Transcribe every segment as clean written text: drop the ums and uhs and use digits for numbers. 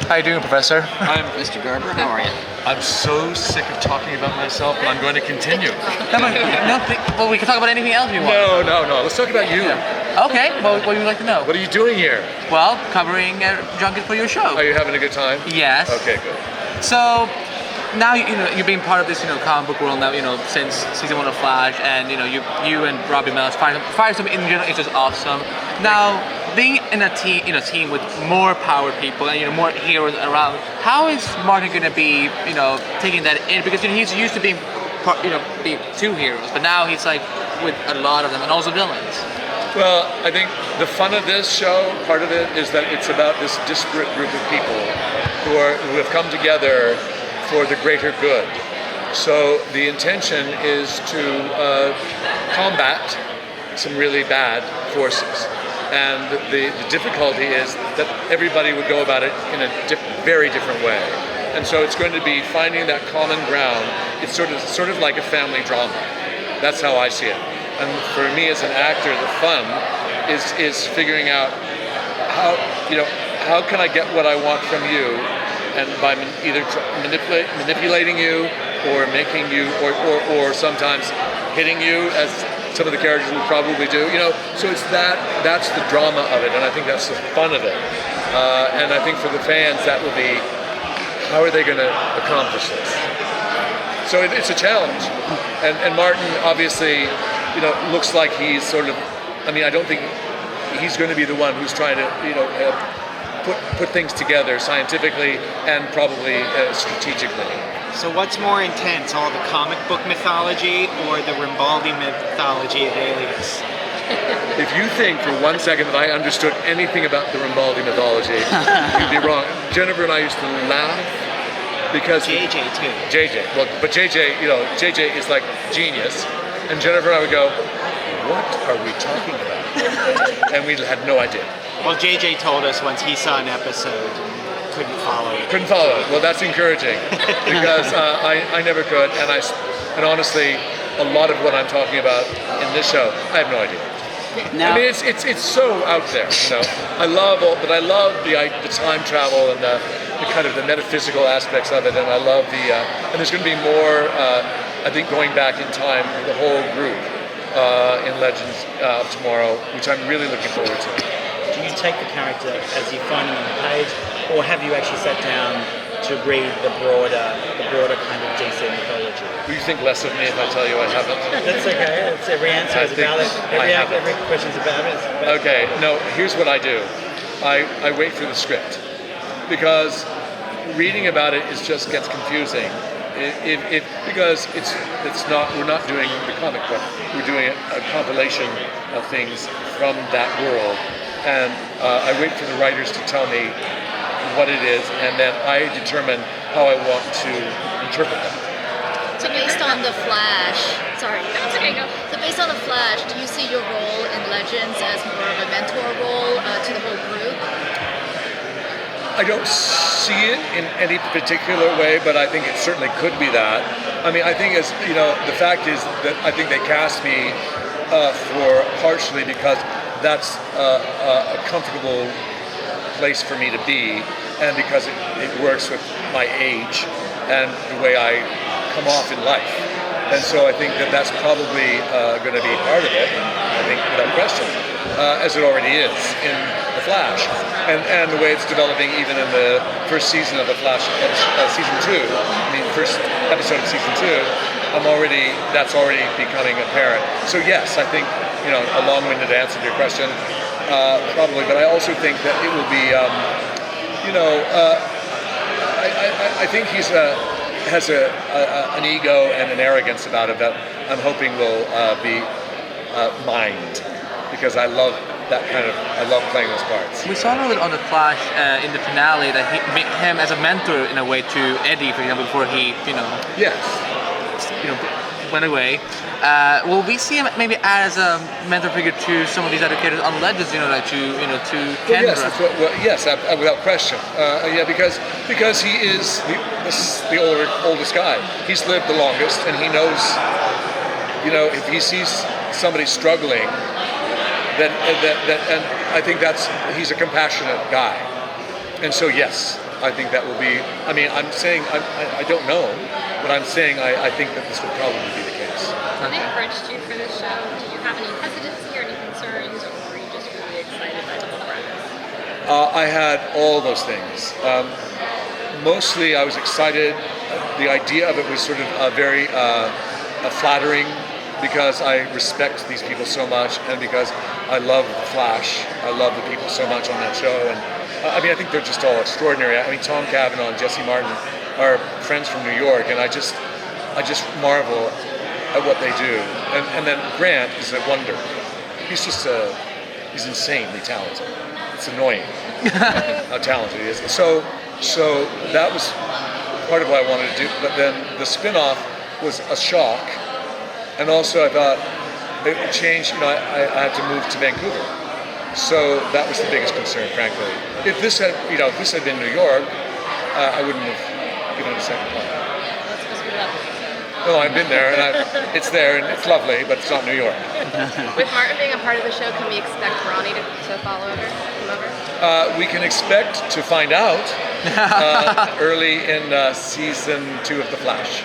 How you doing, Professor? I'm Mr. Garber. How are you? I'm so sick of talking about myself, but I'm going to continue. Well, we can talk about anything else we want. No. Let's talk about you. Okay, well, what would you like to know? What are you doing here? Well, covering junket for your show. Are you having a good time? Yes. Okay, good. So, now you're being part of this comic book world now since season 1 of Flash, and you and Robbie Mills fire some in general is just awesome. Now being in a team with more power people and more heroes around, how is Martin going to be taking that in, because he's used to being two heroes, but now he's like with a lot of them and also villains. Well, I think the fun of this show, part of it, is that it's about this disparate group of people who have come together for the greater good. So the intention is to combat some really bad forces. And the difficulty is that everybody would go about it in a very different way. And so it's going to be finding that common ground. It's sort of like a family drama. That's how I see it. And for me as an actor, the fun is figuring out how can I get what I want from you, and by either manipulating you or making you or sometimes hitting you, as some of the characters will probably do. So it's that's the drama of it, and I think that's the fun of it. And I think for the fans, that will be, how are they going to accomplish this? So it's a challenge, and Martin obviously, looks like he's sort of. I don't think he's going to be the one who's trying to, put things together scientifically and probably strategically. So what's more intense, all the comic book mythology or the Rimbaldi mythology of aliens? If you think for 1 second that I understood anything about the Rimbaldi mythology, you'd be wrong. Jennifer and I used to laugh because JJ too. JJ, well, but JJ, JJ is like genius, and Jennifer and I would go, "What are we talking about?" And we had no idea. Well, JJ told us once he saw an episode and couldn't follow it. Couldn't follow it. Well, that's encouraging because I never could, and honestly, a lot of what I'm talking about in this show, I have no idea. Now, it's so out there. I love the time travel and the kind of the metaphysical aspects of it, and I love and there's going to be more. I think going back in time, the whole group in Legends of Tomorrow, which I'm really looking forward to. Do you take the character as you find him on the page, or have you actually sat down to read the broader kind of DC mythology? Will you think less of me if I tell you I haven't? That's okay. Every answer is about it. Every question's about it. Okay. No. Here's what I do. I wait for the script, because reading about it just gets confusing. Because we're not doing the comic book. We're doing a compilation of things from that world. And I wait for the writers to tell me what it is, and then I determine how I want to interpret them. So based on the Flash, So based on the Flash, do you see your role in Legends as more of a mentor role to the whole group? I don't see it in any particular way, but I think it certainly could be that. I think the fact is that I think they cast me for partially because that's a comfortable place for me to be, and because it works with my age and the way I come off in life. And so I think that's probably going to be part of it, I think, without question, as it already is in The Flash. And the way it's developing even in the first season of The Flash, season 2, first episode of season 2, that's already becoming apparent. So yes, I think, a long-winded answer to your question, probably, but I also think that it will be, I think he has an ego and an arrogance about it that I'm hoping will be mined, because I love playing those parts. We saw a little bit on the Flash in the finale that he made him as a mentor in a way to Eddie, for example, before he, Yes. went away. Will we see him maybe as a mentor figure to some of these other characters on Legends, to Kendra? Yes, without question. Because he is the oldest guy. He's lived the longest, and he knows. If he sees somebody struggling, then and I think he's a compassionate guy, and so yes, I think that will be. I mean, I'm saying I don't know, but I'm saying I think that this will probably be the case. What encouraged you for this show? Did you have any hesitancy or any concerns, or were you just really excited by the whole premise? I had all those things. Mostly, I was excited. The idea of it was sort of very flattering because I respect these people so much, and because I love The Flash. I love the people so much on that show, and I mean, I think they're just all extraordinary. I mean, Tom Cavanaugh and Jesse Martin are friends from New York, and I just marvel at what they do. And then Grant is a wonder. He's just he's insanely talented. It's annoying how talented he is. So that was part of what I wanted to do. But then the spin-off was a shock, and also I thought it changed. You know, I had to move to Vancouver, so that was the biggest concern, frankly. If this had been New York, I wouldn't have given it a second thought. Let's just give it up. No, I've been there, and it's there, and it's lovely, but it's not New York. With Martin being a part of the show, can we expect Ronnie to follow over? We can expect to find out early in season 2 of The Flash.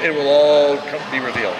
It will all be revealed.